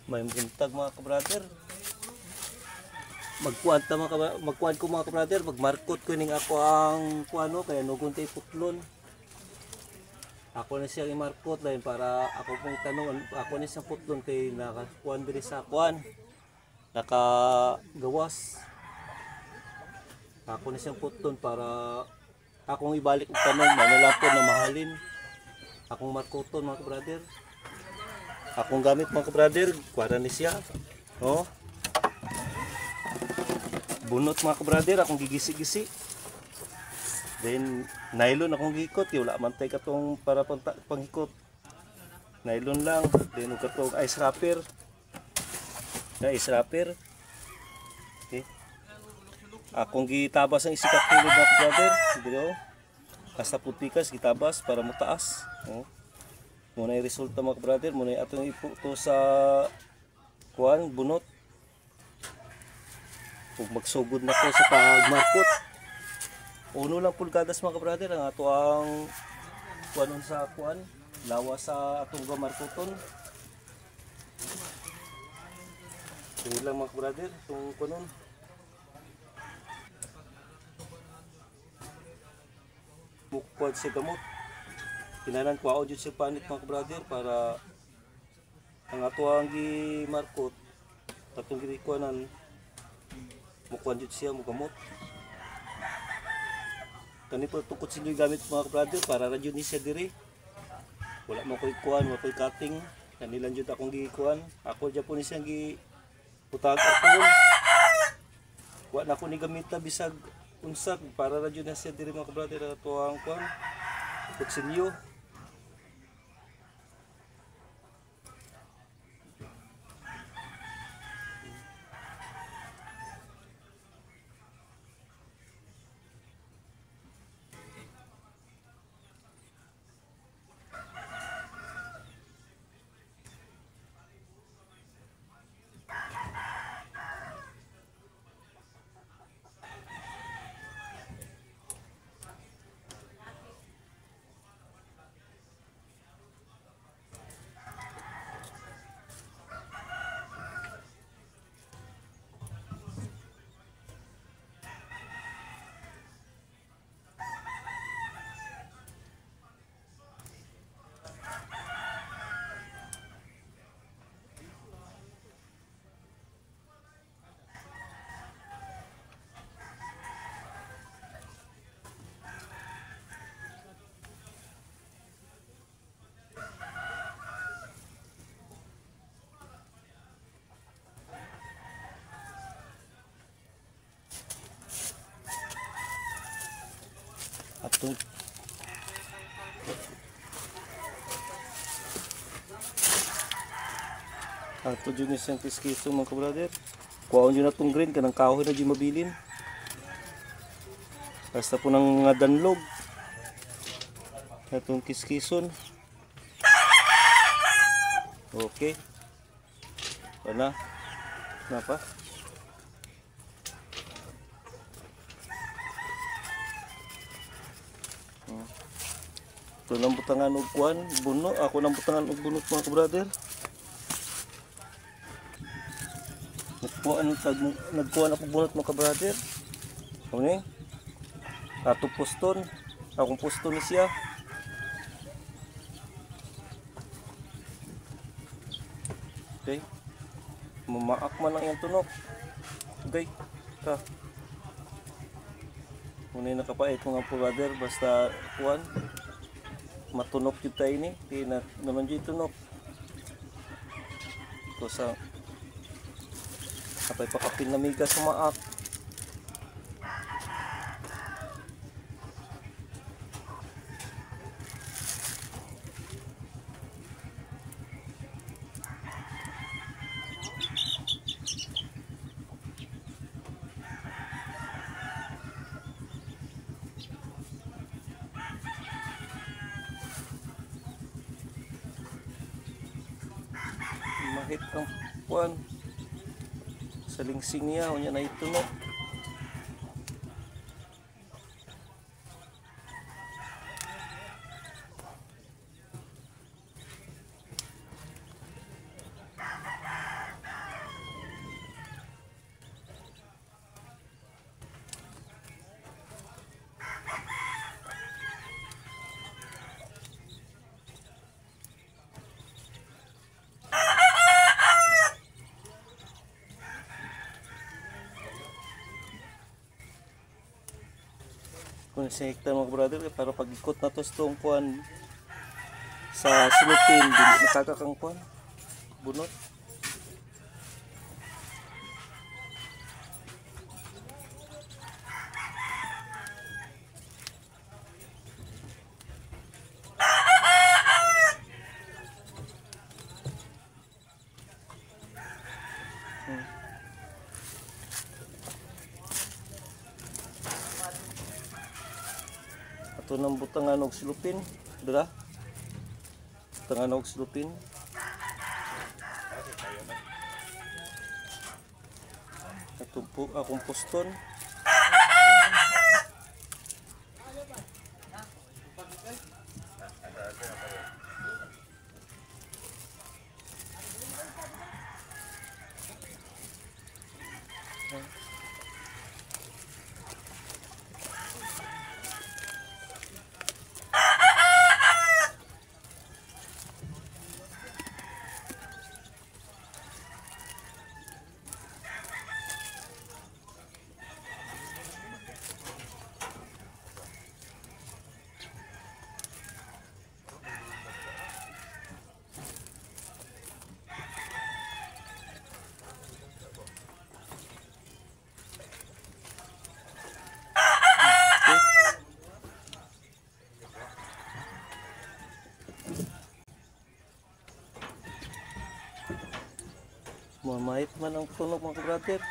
May buntag mga kabrader. Magkuan ko mga kabrader, magmarkot ko ning ako ang kuano kaya nugon tay putlon. Ako na siyang imarkot dahil para ako pong tanong, ako na siyang putlon kay nakakuan diri sa kuan. Nakagawas. Ako na siyang putlon para akong ibalik og tanong, na lang po na mahalin. Akong markoton mga kabrader. Akong gamit mga kabrader, kuwara ni siya. Oh. Bunot mga kabrader, akong gigisi-gisi. Then nylon akong gikot, wala man tay katong para panghikot. Nylon lang, then ug katong ice wrapper. Na ice wrapper. Okay. Akong gitabas ang isikat kilid mga kabrader, dito. Hasta putikas gitabas para mutaas. Oh. Muna yung resulta mga kabrader, muna yung atong iputo sa kuan, bunot. Kung magsugod na to sa pagmarkot. 1 lang pulgadas mga kabrader, ang ato ang kuanon sa kuan, lawa sa atong gamarkoton. Sige lang mga kabrader, itong kuanon. Mukuad sa gamot. Kinalan ko audio sa panit mga kabrader para ang ato ang gimarkot katong gikuanan mukuan jud siya mugamot. Kani po tukod sila gamit mga kabrader para ra jud ni siya diri. Wala mo koy kuan, wala koy cutting. Kanilang jud akong gikuan. Ako jud po ni siyang giputag ako. Wa na ko ni gamita bisag unsag para ra jud na siya diri mga kabrader ato ang kuan. Kutsilyo. Ato jud ni siyang kiskiso mga kabrader. Kuhaon jud na tong green kanang kahoy na jud mabilin. Basta po ng mga danlog. Atong kiskison. Okay. Wala. Napa? Ito nang butangan og kuan, buno. Ako nang butangan og bunot mga kabrader. Nagkuhan ako bunot mga kabrader. Okay. Ato poston. Akong poston ni siya. Okay. Mamaak man lang yung tunok. Okay. Ta. Muna nakapait mga kabrader. Basta kuan. Matunok yun tayo ni. Di na naman yun tunok. Ito sa kapay pakapin na migas sa maak. Mahit ang kuan sa lingsing niya, unya na itunok. Ang sinigtan mga brother para pag-ikot na to sa itong kuan sa silupin, dili makakakang kuan bunot. Ito nang butangan og silupin, dira. Butangan og silupin. Ito po akong poston. Mamahit man ang tunog mga brother.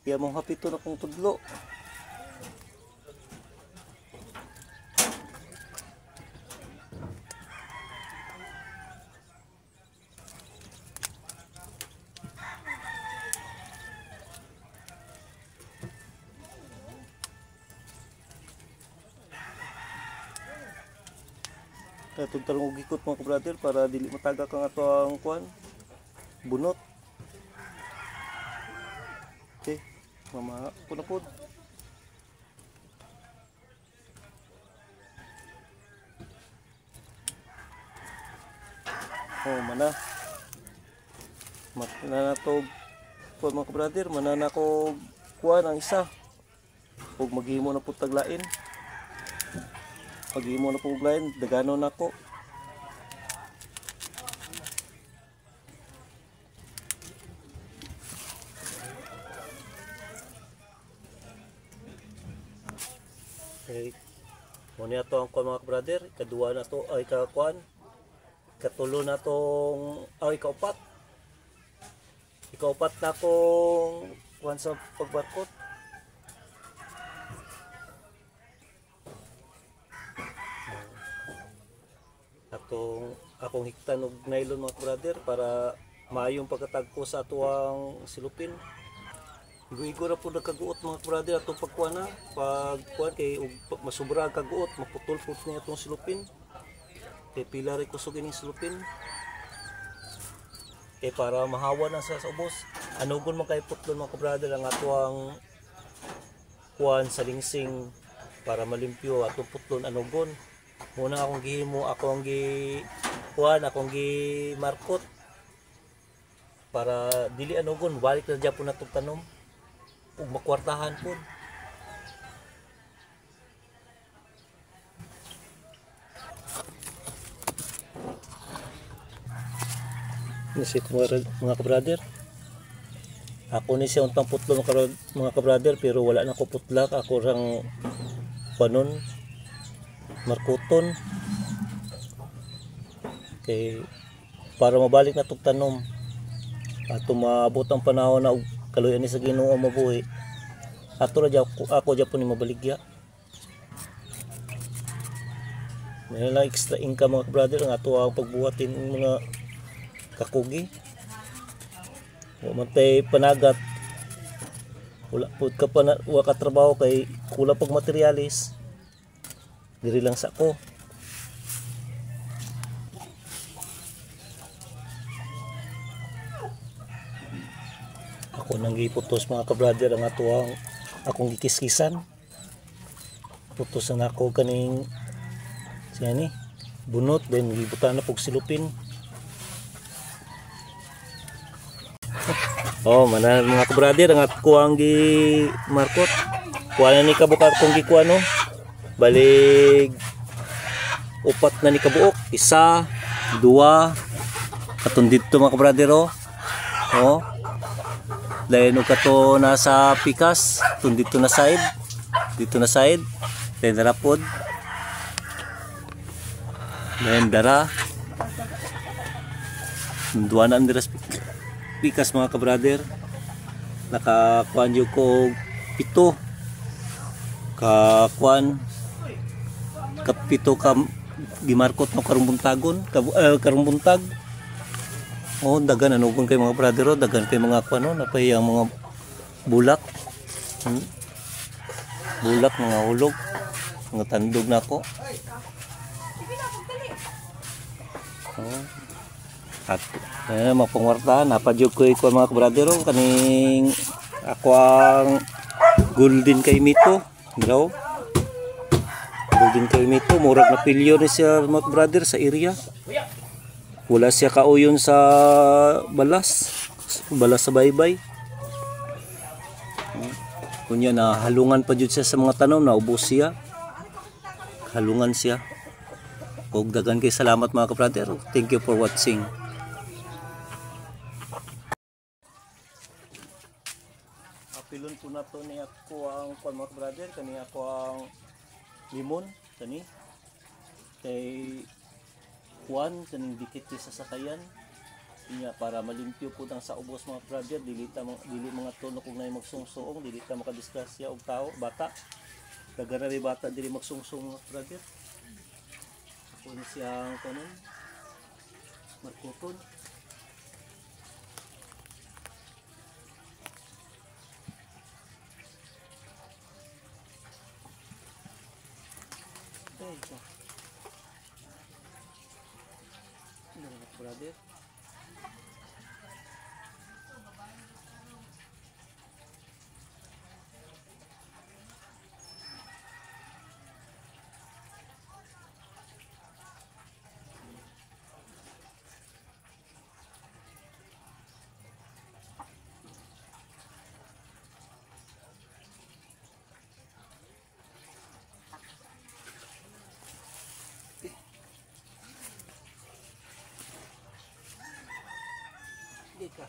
Kaya mong hapito na kong tudlo. Itong talong gikot mga brother para dili matagak ang ato ang kuan bunot. Okay, mama po na po. Oh, mana to po mga brother, mana na ko kuan ang isa. Ug maghimo na po taglain. Paghimo na po taglain, dagano na ko. Okay. Muna ito ang mga brother, kadua na to ay kakuan, katulo na tong ay ikaupat na kong kuan sa pagbarkot. Akong hiktan og nylon mga brother para maayong pagkatagpo sa atuang silupin. Igo-igo na po nagkaguot mga brother atong pagkuha na. Pagkuha kay masubra kaguot, maputol-put niya itong silupin. Kay pila rin kusog ining silupin. Kay para mahawa na sa ubos. Anugon man kay putlon mga brother ang atuang kuhan sa lingsing para malimpyo atong putlon anugon. Muna akong gihimo, akong markot para dili anugon, balik na dyan po na itong tanom. Ug makwartahan po. Nisit mga kabrader. Ako ni siya untang putlo mga kabrader, pero wala na ko putlak. Ako rang panon markuton. Kay para mabalik na itong tanom. At maabot ang panahon na kaluyan ni sa Ginoo mabuhi. Ato ra ako dyan po ni mabaligya. May lang extra income mga brother ang ato ang pagbuhatin ng mga kakugi. Mantay panagat. Wala po ka pa wala trabaho kay kulang pag materialis. Diri lang sa ko. Ako nang giputos mga kabrader ang atuang akong gikiskisan. Putos na ako kaning siya ni bunot, then gibutan na pog silupin. Oh, mana mga kabrader ang ako ang gi markot. Kuha na ni kabuka kung gikuha no. Balig upat na ni kabuok. Isa, dua, katong dito mga kabrader oh. Oh. Lain og kato nasa pikas, tun dito na side. Dito na side. Then darapod. Then dara. Dua na andres pikas mga kabrader. Nakakuan yung ko pito. Kakuan kapito ka gimarkot no karumbuntagon karumbuntag. Oh, dagan ano kay mga brother, dagan kay mga kuan no napay ang mga bulak. Bulak mga hulog. Mga tandog nako. Oh. At mapangwarta napadyog ko iko mga brother kaning ako ang golden kay mito. Draw. Golden kay mito murag na pilyo ni siya mga brother sa area. Wala siya kauyon sa balas sa baybay. Kunya na halungan pa jud siya sa mga tanom na ubos siya. Halungan siya. Ug dagan kay salamat mga brother. Thank you for watching. Apilon po na to ni ako ang mga brother kani ako ang limon kani kay kuan kaning dikit sa sakayan niya para malimpyo po tang sa ubos mga brother dili mga tuno kung nay magsungsoong dili ta makadisgrasya og tao bata dagara may bata dili magsungsong mga brother kun siyang kanon markuton brother. Dika.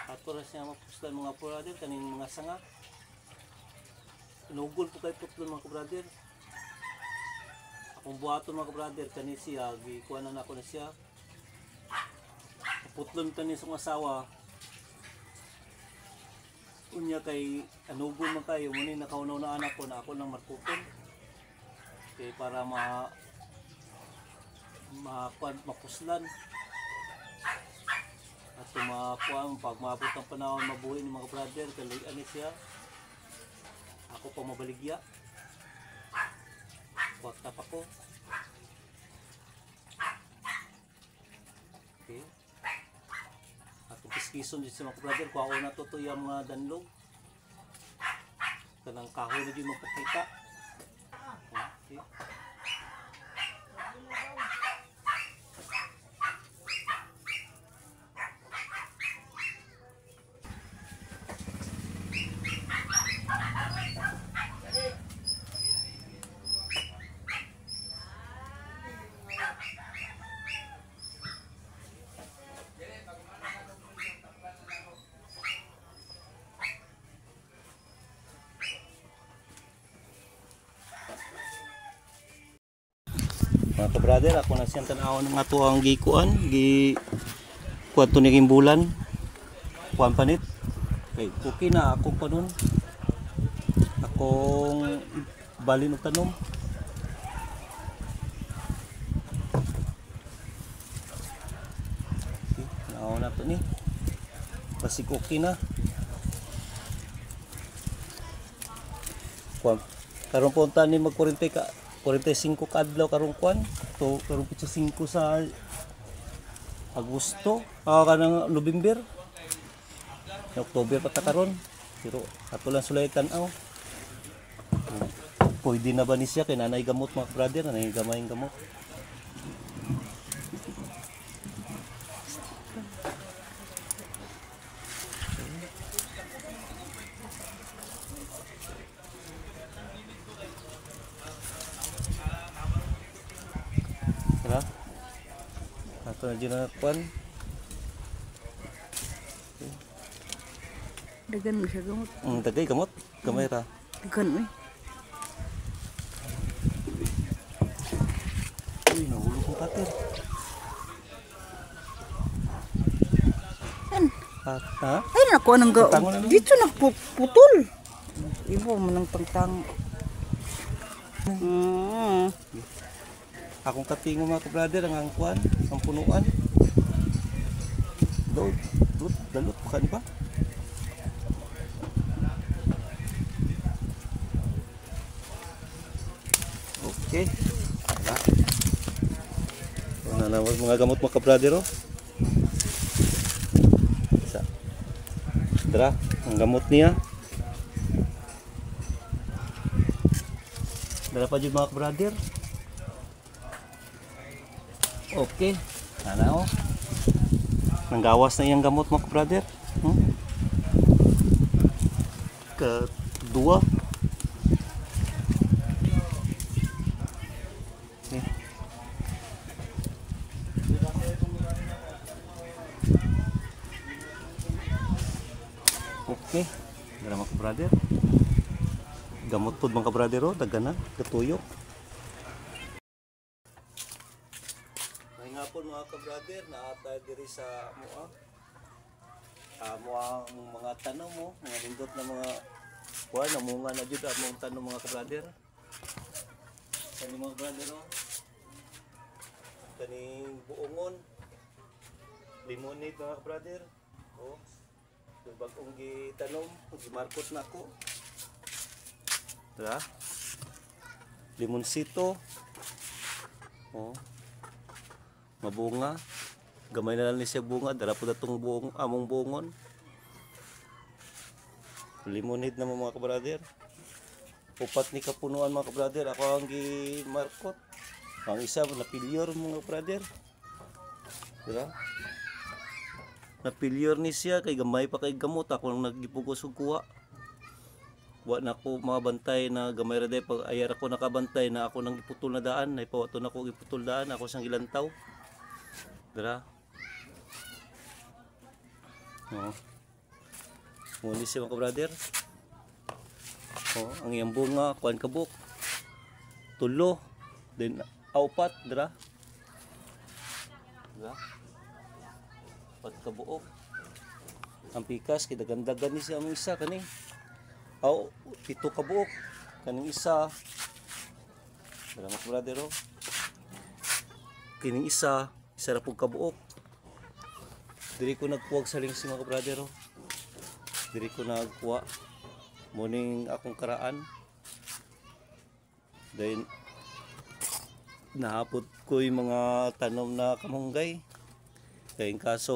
Ato ra siya mapuslan mga brother kaning mga sanga. Inugol po kay putlon mga brother. Akong buhaton mga brother kani siya gikuanan ako na siya. Putlon kani sa asawa. Unya kay anugol man kayo muni nakaunaw na anak ko na ako lang markuton. Kay para mapuslan. At tumakuang pag maabot ang panahon mabuhay ni mga brother kay ani siya. Ako pa mabaligya. Wakta pa ko. Okay. At kiskison din sa mga brother kung ako na to yung mga danlog. Kanang kahoy na din magpakita. Okay. Mga ka-brother, ako na siyang tanaw ng ato ang gikuan, kuwan to naging bulan, kuwan panit. Okay na, ako pa nun. Akong balin o tanom. Okay, tanaw na to ni. Pasig okay na. Kuwan, karong punta ni mag-40 ka. 45 kadlaw karong kwan to karong 5 sa Agosto, kanang November. October pa ta karon. Pero ato lang sulay tan-aw. Pwede na ba ni siya kay nanay gamot mga brother, nanay gamay gamot. Tara. Ato na dyan na kwan. Dagan mo siya gamot. Dagay gamot. Gamay ra. Dagan mo eh. Uy, nahulog ko pater. Yan. Ha? Ay, nakuha ng Tango na lang. dito nagputol. Ibo mo ng pangtang. Akong katingo mga ka-brother, ang angkuan, ang punuan. Dalot pa ka ba? Okay. Wala. Nanawag mga gamot mga ka-brother, oh. Isa. Dara, ang gamot niya. Dara pa dyan mga ka-brother. Okay. Sana, oh. Nanggawas na iyang gamot mga ka-brother. Kedua. Okay. Okay. Dara mga ka-brother. Gamot po mga ka-brother, oh. Dagan na. Katuyok. Hapon mga ka-brother, naatay diri sa ang mga tanong mo, mga lindot na mga kuwan, namunga na jud ang mga tanong mga ka-brother. Kani mga brother, oh. Kaning buongon, limonade mga ka-brother. Oh. Yung bagong gitanom, gimarkot na ako. Tara. Limonsito. Oh. Mabunga, gamay na lang ni siya bunga, dara po na itong among buongon. Limonade na mga ka-brother. Upat ni kapunuan mga ka-brother, ako ang gimarkot. Ang isa napilyar mga ka-brother. Dira. Napilyar ni siya kay gamay pa kay gamot, ako lang nagipugos og kuha. Wa na ko mabantay na gamay ra day pag ayar ako nakabantay na ako nang giputol na daan, nay pawato na ko giputol daan, ako sang gilantaw. Dara. Oh. Muli siya mga ka-brother. Oh, ang iyang bunga, kuan kabuk. Tulo. Then aupat, dara. Dara. Pat kabuok. Ang pikas kidagandagan ni siya ang isa kani. Aw, pito kabuok. Kaning isa. Dara mga ka-brother, oh. Kining isa ra pug kabuok. Diri ko nagkuwag sa links mga ka-brother, oh. Diri ko nagkuha morning akong karaan. Then nahapot ko yung mga tanom na kamunggay. Kaya kaso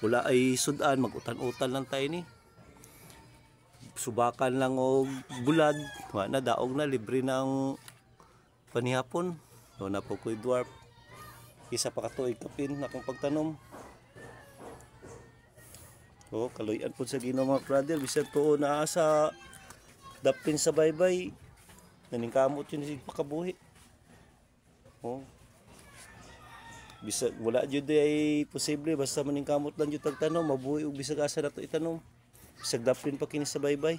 wala ay sudan, magutan-utan lang tayo ni. Subakan lang og bulad, wa na daog na libre ng panihapon. No na po ko'y dwarf. Isa pa katuig kapin akong pagtanom. Oh, kaluyan po sa Ginoo mga brother, bisan to naa sa dapin sa baybay. Naningkamot yun si pakabuhi. Oh. Bisa wala jud ay posible basta maningkamot lang jud tagtanom, mabuhi og bisag asa nato itanom. Bisag dapin pa kini sa baybay.